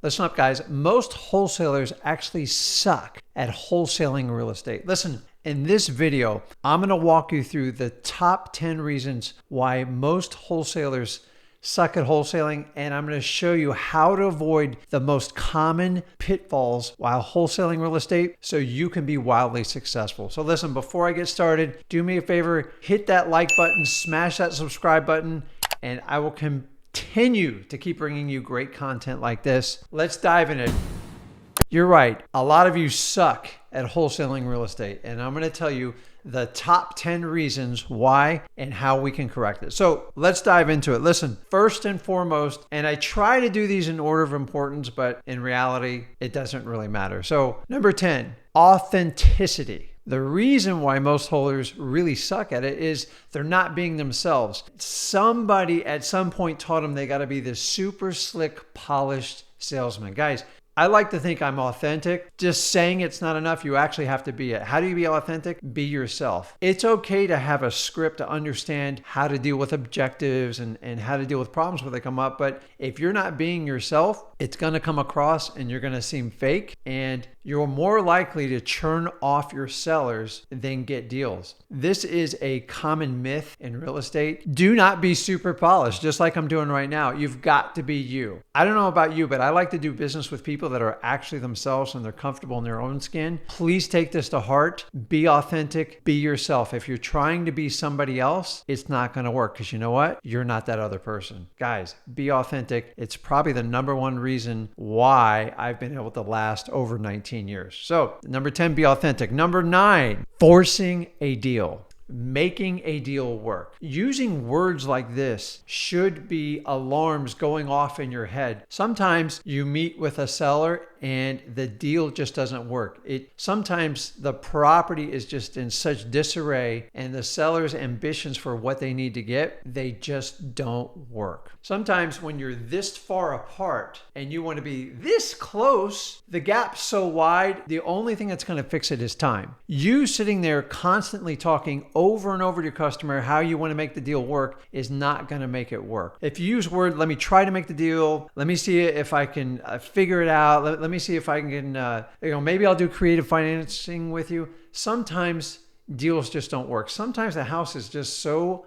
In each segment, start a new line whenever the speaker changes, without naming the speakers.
Listen up, guys. Most wholesalers actually suck at wholesaling real estate. Listen, in this video, I'm going to walk you through the top 10 reasons why most wholesalers suck at wholesaling, and I'm going to show you how to avoid the most common pitfalls while wholesaling real estate so you can be wildly successful. So listen, before I get started, do me a favor, hit that like button, smash that subscribe button, and I will continue to keep bringing you great content like this. Let's dive in it. You're right. A lot of you suck at wholesaling real estate, and I'm going to tell you the top 10 reasons why and how we can correct it. So let's dive into it. Listen, first and foremost, and I try to do these in order of importance, but in reality, it doesn't really matter. So number 10, authenticity. The reason why most wholesalers really suck at it is they're not being themselves. Somebody at some point taught them they got to be this super slick, polished salesman. Guys, I like to think I'm authentic. Just saying it's not enough. You actually have to be it. How do you be authentic? Be yourself. It's okay to have a script to understand how to deal with objectives and how to deal with problems when they come up. But if you're not being yourself, it's going to come across and you're going to seem fake, and you're more likely to churn off your sellers than get deals. This is a common myth in real estate. Do not be super polished, just like I'm doing right now. You've got to be you. I don't know about you, but I like to do business with people that are actually themselves and they're comfortable in their own skin. Please take this to heart. Be authentic. Be yourself. If you're trying to be somebody else, it's not going to work, because you know what? You're not that other person. Guys, be authentic. It's probably the number one reason why I've been able to last over 19 years. So number 10, be authentic. Number 9, forcing a deal. Making a deal work. Using words like this should be alarms going off in your head. Sometimes you meet with a seller and the deal just doesn't work. Sometimes the property is just in such disarray and the seller's ambitions for what they need to get, they just don't work. Sometimes when you're this far apart and you want to be this close, the gap's so wide, the only thing that's going to fix it is time. You sitting there constantly talking over and over to your customer how you want to make the deal work is not going to make it work. If you use word, let me try to make the deal, let me see if I can figure it out, let me see if I can, maybe I'll do creative financing with you. Sometimes deals just don't work. Sometimes the house is just so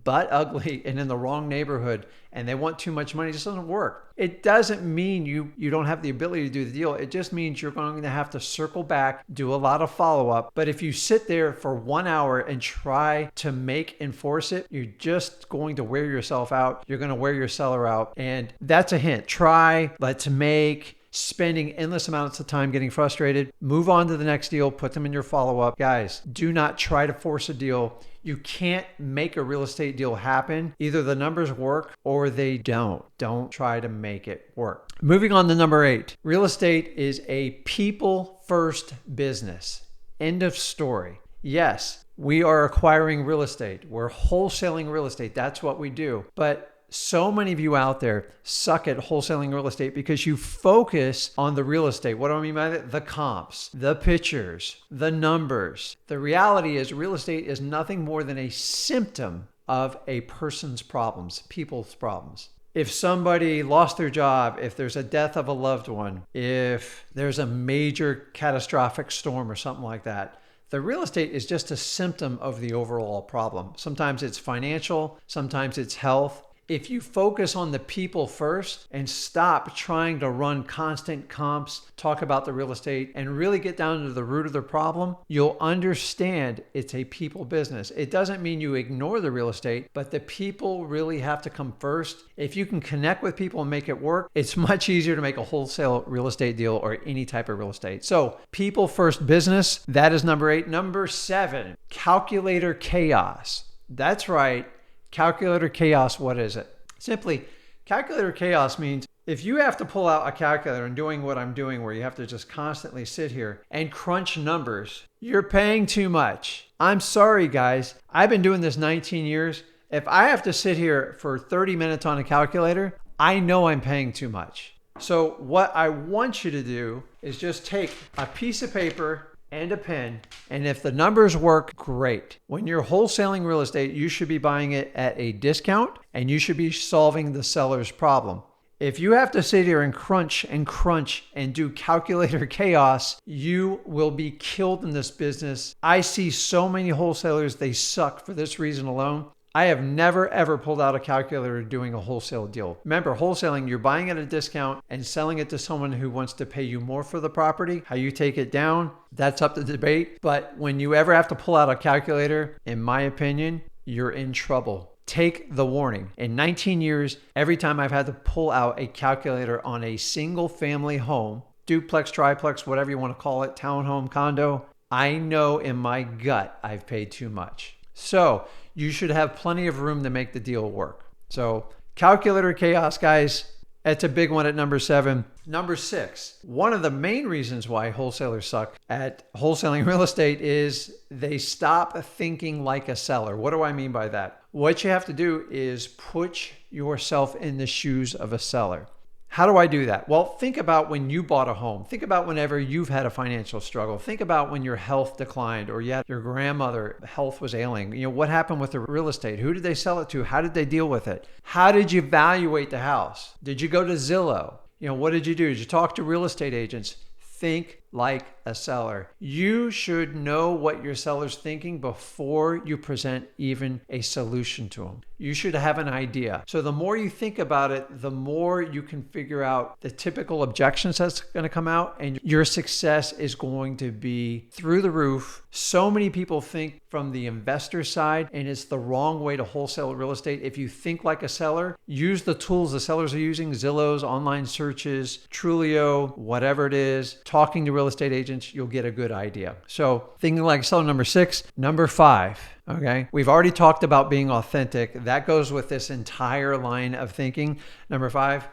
butt ugly and in the wrong neighborhood and they want too much money. It just doesn't work. It doesn't mean you don't have the ability to do the deal. It just means you're going to have to circle back, do a lot of follow-up. But if you sit there for 1 hour and try to make and force it, you're just going to wear yourself out. You're going to wear your seller out. And that's a hint. Try, let's make, spending endless amounts of time getting frustrated. Move on to the next deal. Put them in your follow-up. Guys, do not try to force a deal. You can't make a real estate deal happen. Either the numbers work or they don't. Don't try to make it work. Moving on to number 8. Real estate is a people-first business. End of story. Yes, we are acquiring real estate. We're wholesaling real estate. That's what we do. But so many of you out there suck at wholesaling real estate because you focus on the real estate. What do I mean by that? The comps, the pictures, the numbers. The reality is real estate is nothing more than a symptom of a person's problems, people's problems. If somebody lost their job, if there's a death of a loved one, if there's a major catastrophic storm or something like that, the real estate is just a symptom of the overall problem. Sometimes it's financial, sometimes it's health. If you focus on the people first and stop trying to run constant comps, talk about the real estate, and really get down to the root of the problem, you'll understand it's a people business. It doesn't mean you ignore the real estate, but the people really have to come first. If you can connect with people and make it work, it's much easier to make a wholesale real estate deal or any type of real estate. So people first business, that is number 8. Number 7, calculator chaos. That's right. Calculator chaos, what is it? Simply, calculator chaos means if you have to pull out a calculator and doing what I'm doing where you have to just constantly sit here and crunch numbers, you're paying too much. I'm sorry, guys. I've been doing this 19 years. If I have to sit here for 30 minutes on a calculator, I know I'm paying too much. So what I want you to do is just take a piece of paper and a pen. And if the numbers work, great. When you're wholesaling real estate, you should be buying it at a discount and you should be solving the seller's problem. If you have to sit here and crunch and do calculator chaos, you will be killed in this business. I see so many wholesalers, they suck for this reason alone. I have never ever pulled out a calculator doing a wholesale deal. Remember, wholesaling, you're buying at a discount and selling it to someone who wants to pay you more for the property. How you take it down, that's up to debate. But when you ever have to pull out a calculator, in my opinion, you're in trouble. Take the warning. In 19 years, every time I've had to pull out a calculator on a single family home, duplex, triplex, whatever you want to call it, townhome, condo, I know in my gut I've paid too much. So you should have plenty of room to make the deal work. So calculator chaos, guys, that's a big one at number 7. Number 6, one of the main reasons why wholesalers suck at wholesaling real estate is they stop thinking like a seller. What do I mean by that? What you have to do is put yourself in the shoes of a seller. How do I do that? Well, think about when you bought a home. Think about whenever you've had a financial struggle. Think about when your health declined or your grandmother health was ailing. What happened with the real estate? Who did they sell it to? How did they deal with it? How did you evaluate the house? Did you go to Zillow? What did you do? Did you talk to real estate agents? Think like a seller. You should know what your seller's thinking before you present even a solution to them. You should have an idea. So the more you think about it, the more you can figure out the typical objections that's going to come out, and your success is going to be through the roof. So many people think from the investor side, and it's the wrong way to wholesale real estate. If you think like a seller, use the tools the sellers are using, Zillow's, online searches, Trulio, whatever it is, talking to real estate agents, you'll get a good idea. So thinking like a seller, number 6. Number 5. Okay. We've already talked about being authentic. That goes with this entire line of thinking. Number 5,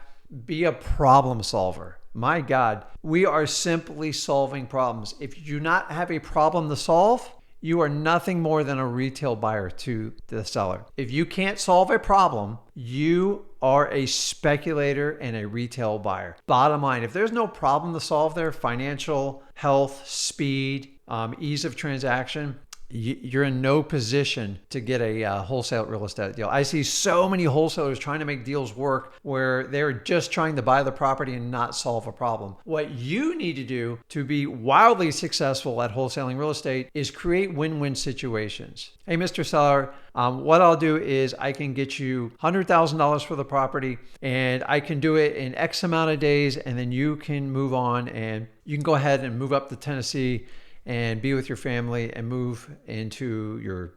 be a problem solver. My God, we are simply solving problems. If you do not have a problem to solve, you are nothing more than a retail buyer to the seller. If you can't solve a problem, you are a speculator and a retail buyer. Bottom line, if there's no problem to solve there, financial, health, speed, ease of transaction, you're in no position to get a wholesale real estate deal. I see so many wholesalers trying to make deals work where they're just trying to buy the property and not solve a problem. What you need to do to be wildly successful at wholesaling real estate is create win-win situations. Hey, Mr. Seller, what I'll do is I can get you $100,000 for the property, and I can do it in X amount of days, and then you can move on and you can go ahead and move up to Tennessee and be with your family and move into your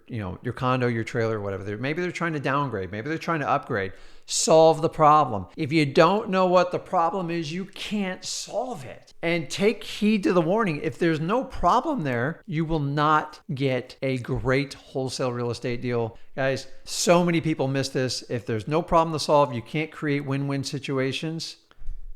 condo, your trailer, whatever. Maybe they're trying to downgrade. Maybe they're trying to upgrade. Solve the problem. If you don't know what the problem is, you can't solve it. And take heed to the warning. If there's no problem there, you will not get a great wholesale real estate deal. Guys, so many people miss this. If there's no problem to solve, you can't create win-win situations,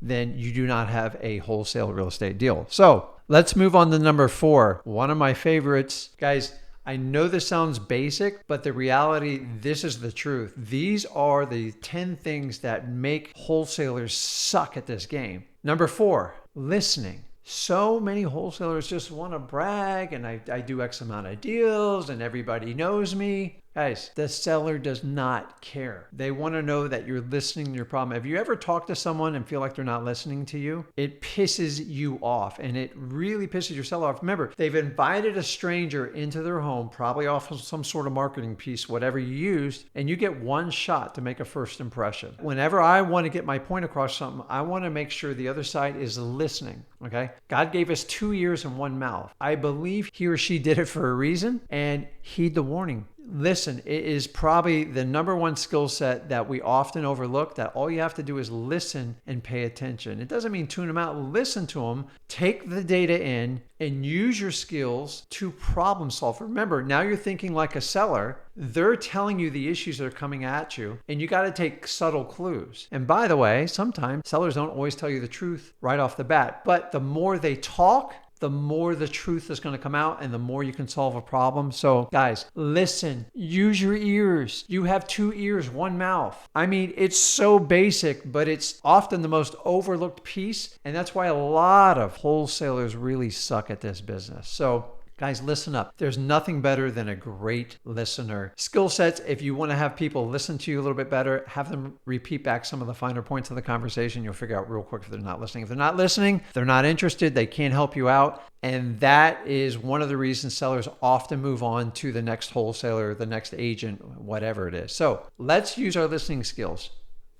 then you do not have a wholesale real estate deal. So let's move on to number 4. One of my favorites. Guys, I know this sounds basic, but the reality, this is the truth. These are the 10 things that make wholesalers suck at this game. Number 4, listening. So many wholesalers just want to brag, and I do X amount of deals and everybody knows me. Guys, the seller does not care. They want to know that you're listening to your problem. Have you ever talked to someone and feel like they're not listening to you? It pisses you off, and it really pisses your seller off. Remember, they've invited a stranger into their home, probably off of some sort of marketing piece, whatever you used, and you get one shot to make a first impression. Whenever I want to get my point across something, I want to make sure the other side is listening, okay? God gave us 2 ears and 1 mouth. I believe he or she did it for a reason, and heed the warning. Listen, it is probably the number 1 skill set that we often overlook, that all you have to do is listen and pay attention. It doesn't mean tune them out. Listen to them, take the data in, and use your skills to problem solve. Remember, now you're thinking like a seller. They're telling you the issues that are coming at you, and you got to take subtle clues. And by the way, sometimes sellers don't always tell you the truth right off the bat, but the more they talk, the more the truth is going to come out and the more you can solve a problem. So guys, listen, use your ears. You have 2 ears, 1 mouth. I mean, it's so basic, but it's often the most overlooked piece. And that's why a lot of wholesalers really suck at this business. So Guys, listen up. There's nothing better than a great listener. Skill sets, if you want to have people listen to you a little bit better, have them repeat back some of the finer points of the conversation. You'll figure out real quick if they're not listening. If they're not listening, they're not interested, they can't help you out. And that is one of the reasons sellers often move on to the next wholesaler, the next agent, whatever it is. So let's use our listening skills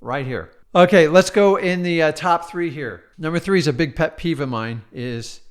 right here. Okay, let's go in the top 3 here. Number 3 is a big pet peeve of mine is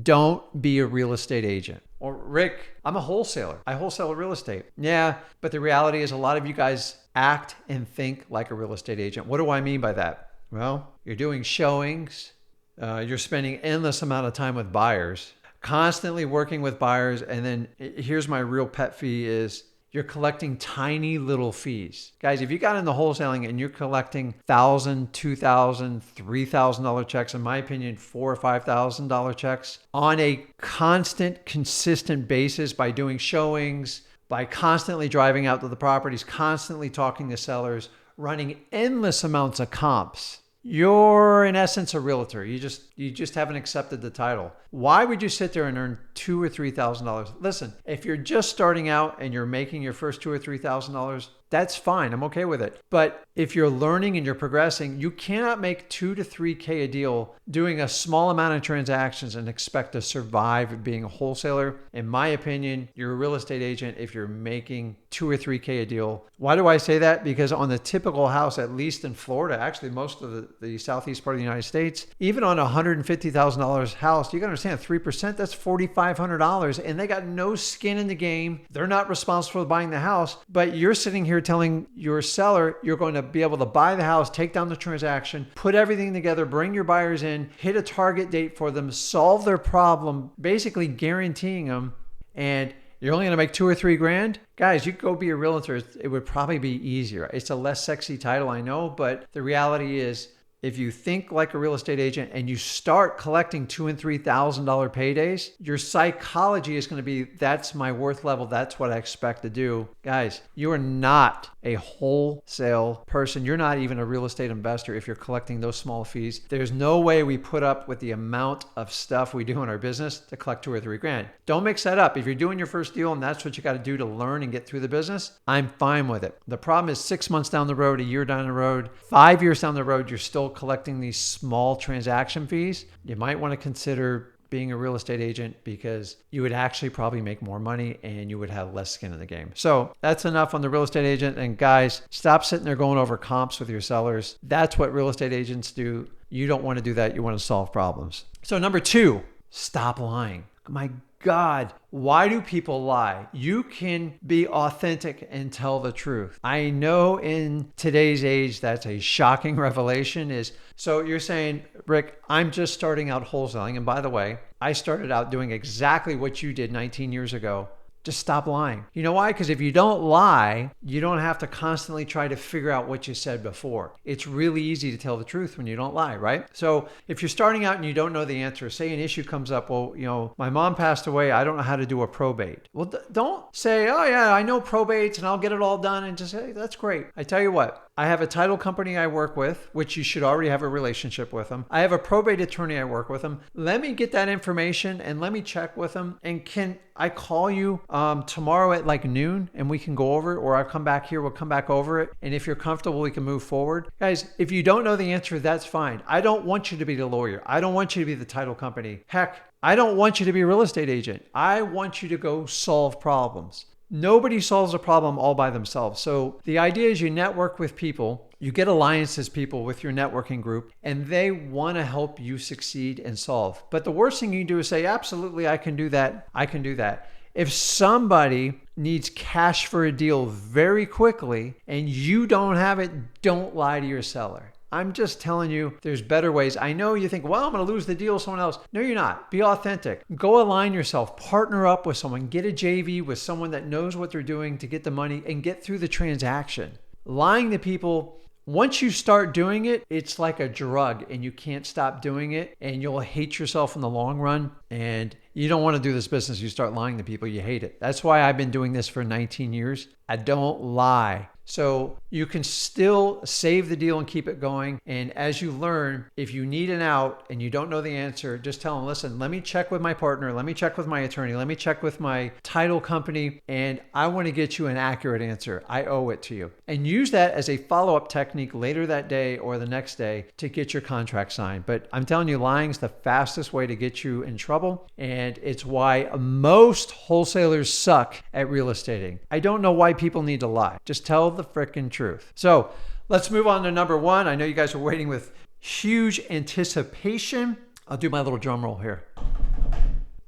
don't be a real estate agent. Or Rick, I'm a wholesaler. I wholesale real estate. Yeah, but the reality is a lot of you guys act and think like a real estate agent. What do I mean by that? Well, you're doing showings. You're spending endless amount of time with buyers, constantly working with buyers. And then here's my real pet fee is you're collecting tiny little fees. Guys, if you got into wholesaling and you're collecting $1,000, $2,000, $3,000 checks, in my opinion, $4,000 or $5,000 checks on a constant, consistent basis by doing showings, by constantly driving out to the properties, constantly talking to sellers, running endless amounts of comps, you're in essence a realtor. You just haven't accepted the title. Why would you sit there and earn $2,000 or $3,000? Listen, if you're just starting out and you're making your first $2,000 or $3,000, that's fine. I'm okay with it. But if you're learning and you're progressing, you cannot make $2,000 to $3,000 a deal doing a small amount of transactions and expect to survive being a wholesaler. In my opinion, you're a real estate agent if you're making $2,000 or $3,000 a deal. Why do I say that? Because on the typical house, at least in Florida, actually most of the southeast part of the United States, even on a $150,000 house, you got to understand 3%, that's $4,500. And they got no skin in the game. They're not responsible for buying the house, but you're sitting here telling your seller you're going to be able to buy the house, take down the transaction, put everything together, bring your buyers in, hit a target date for them, solve their problem, basically guaranteeing them, and you're only going to make $2,000 or $3,000. Guys, you could go be a realtor. It would probably be easier. It's a less sexy title, I know, but the reality is if you think like a real estate agent and you start collecting $2,000 and $3,000 paydays, your psychology is going to be, that's my worth level. That's what I expect to do. Guys, you are not a wholesale person. You're not even a real estate investor if you're collecting those small fees. There's no way we put up with the amount of stuff we do in our business to collect $2,000 or $3,000. Don't mix that up. If you're doing your first deal and that's what you got to do to learn and get through the business, I'm fine with it. The problem is 6 months down the road, a year down the road, 5 years down the road, you're still collecting these small transaction fees. You might want to consider being a real estate agent because you would actually probably make more money and you would have less skin in the game. So that's enough on the real estate agent. And guys, stop sitting there going over comps with your sellers. That's what real estate agents do. You don't want to do that. You want to solve problems. So number 2, stop lying. My God, why do people lie? You can be authentic and tell the truth. I know in today's age, that's a shocking revelation. So you're saying, Rick, I'm just starting out wholesaling. And by the way, I started out doing exactly what you did 19 years ago. Just stop lying. You know why? Because if you don't lie, you don't have to constantly try to figure out what you said before. It's really easy to tell the truth when you don't lie, right? So if you're starting out and you don't know the answer, say an issue comes up, well, my mom passed away. I don't know how to do a probate. Well, don't say, oh yeah, I know probates and I'll get it all done and just say, that's great. I tell you what, I have a title company I work with, which you should already have a relationship with them. I have a probate attorney I work with them. Let me get that information and let me check with them. And can I call you tomorrow at like noon and we can go over it, or I'll come back here, we'll come back over it. And if you're comfortable, we can move forward. Guys, if you don't know the answer, that's fine. I don't want you to be the lawyer. I don't want you to be the title company. Heck, I don't want you to be a real estate agent. I want you to go solve problems. Nobody solves a problem all by themselves. So the idea is you network with people, you get alliances people with your networking group, and they want to help you succeed and solve. But the worst thing you can do is say, absolutely, I can do that. I can do that. If somebody needs cash for a deal very quickly and you don't have it, don't lie to your seller. I'm just telling you, there's better ways. I know you think, well, I'm going to lose the deal to someone else. No, you're not. Be authentic. Go align yourself. Partner up with someone. Get a JV with someone that knows what they're doing to get the money and get through the transaction. Lying to people, once you start doing it, it's like a drug and you can't stop doing it and you'll hate yourself in the long run. And you don't want to do this business. You start lying to people, you hate it. That's why I've been doing this for 19 years. I don't lie. So you can still save the deal and keep it going. And as you learn, if you need an out and you don't know the answer, just tell them, listen, let me check with my partner. Let me check with my attorney. Let me check with my title company. And I want to get you an accurate answer. I owe it to you. And use that as a follow-up technique later that day or the next day to get your contract signed. But I'm telling you, lying is the fastest way to get you in trouble. And it's why most wholesalers suck at real estating. I don't know why people need to lie. Just tell the frickin' truth. So let's move on to number one. I know you guys are waiting with huge anticipation. I'll do my little drum roll here.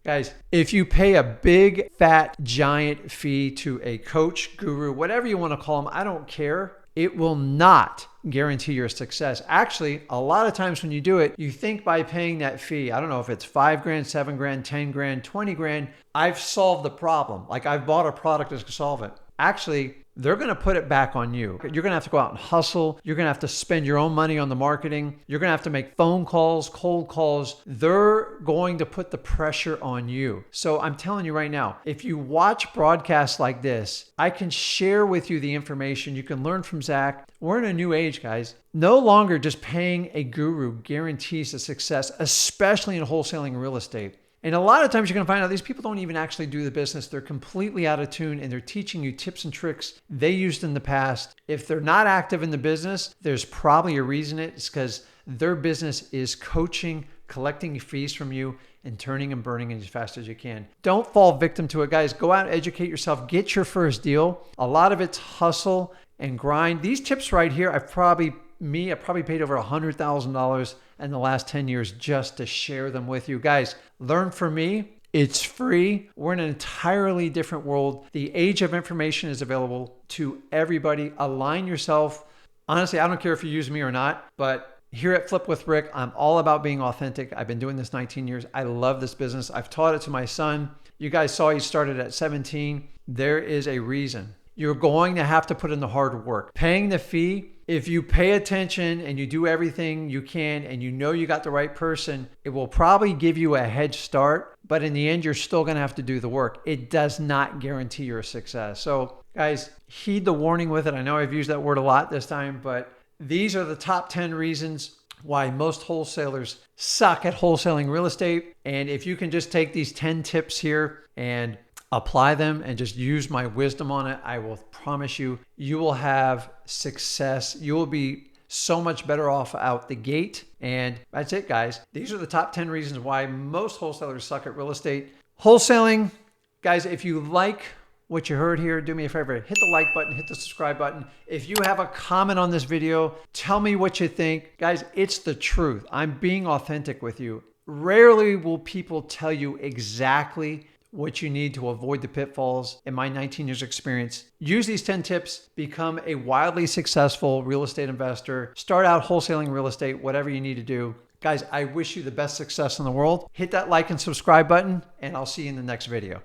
Guys, if you pay a big, fat, giant fee to a coach, guru, whatever you want to call them, I don't care. It will not guarantee your success. Actually, a lot of times when you do it, you think by paying that fee, I don't know if it's 5 grand, 7 grand, 10 grand, 20 grand, I've solved the problem. Like I've bought a product to solve it. Actually, they're going to put it back on you. You're going to have to go out and hustle. You're going to have to spend your own money on the marketing. You're going to have to make phone calls, cold calls. They're going to put the pressure on you. So I'm telling you right now, if you watch broadcasts like this, I can share with you the information. You can learn from Zach. We're in a new age, guys. No longer just paying a guru guarantees the success, especially in wholesaling real estate. And a lot of times you're going to find out these people don't even actually do the business. They're completely out of tune and they're teaching you tips and tricks they used in the past. If they're not active in the business, there's probably a reason. It's because their business is coaching, collecting fees from you, and turning and burning as fast as you can. Don't fall victim to it, guys. Go out and educate yourself. Get your first deal. A lot of it's hustle and grind. These tips right here, I probably paid over $100,000 in the last 10 years just to share them with you. Guys, learn from me. It's free. We're in an entirely different world. The age of information is available to everybody. Align yourself. Honestly, I don't care if you use me or not, but here at Flip with Rick, I'm all about being authentic. I've been doing this 19 years. I love this business. I've taught it to my son. You guys saw he started at 17. There is a reason. You're going to have to put in the hard work. Paying the fee, if you pay attention and you do everything you can and you know you got the right person, it will probably give you a head start. But in the end, you're still going to have to do the work. It does not guarantee your success. So guys, heed the warning with it. I know I've used that word a lot this time, but these are the top 10 reasons why most wholesalers suck at wholesaling real estate. And if you can just take these 10 tips here and apply them and just use my wisdom on it, I will promise you, you will have success. You will be so much better off out the gate. And that's it, guys. These are the top 10 reasons why most wholesalers suck at real estate. Wholesaling, guys, if you like what you heard here, do me a favor, hit the like button, hit the subscribe button. If you have a comment on this video, tell me what you think. Guys, it's the truth. I'm being authentic with you. Rarely will people tell you exactly what you need to avoid the pitfalls. In my 19 years experience, use these 10 tips, become a wildly successful real estate investor, start out wholesaling real estate, whatever you need to do. Guys, I wish you the best success in the world. Hit that like and subscribe button, and I'll see you in the next video.